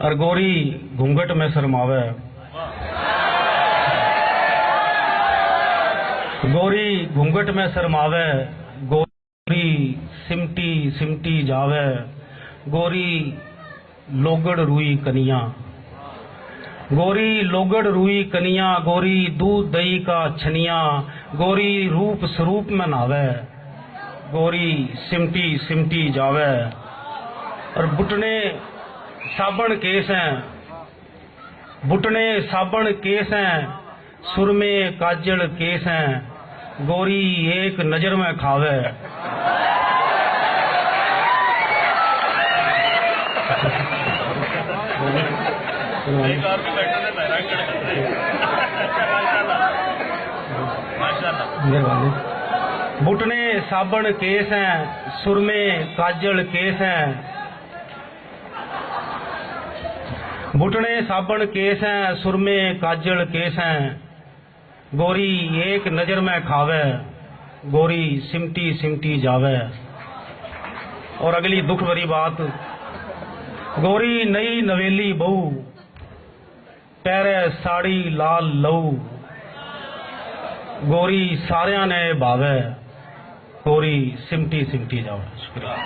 और गोरी घूंघट में शर्मावे। गोरी घूंघट में शर्मावे, गोरी सिमटी सिमटी जावे। गोरी लोगड़ रुई कनिया, गोरी लोगड़ रुई कनिया। गोरी दूध दही का छनिया, गोरी रूप स्वरूप में नावे। गोरी सिमटी सिमटी जावे। और बुटने साबण केस हैं, बुटने साबण केस हैं, सुरमे काजल केस हैं। गोरी एक नजर में खावे। बुटने साबण केस हैं, सुरमे काजल केस हैं। बुटने साबण केस हैं, सुरमे काजल केस हैं। गोरी एक नजर में खावे, गोरी सिमटी सिमटी जावे। और अगली दुख भरी बात, गोरी नई नवेली बहू, पैरे साड़ी लाल लहू। गोरी सारिया ने भावे, गोरी सिमटी सिमटी जावे। शुक्रिया।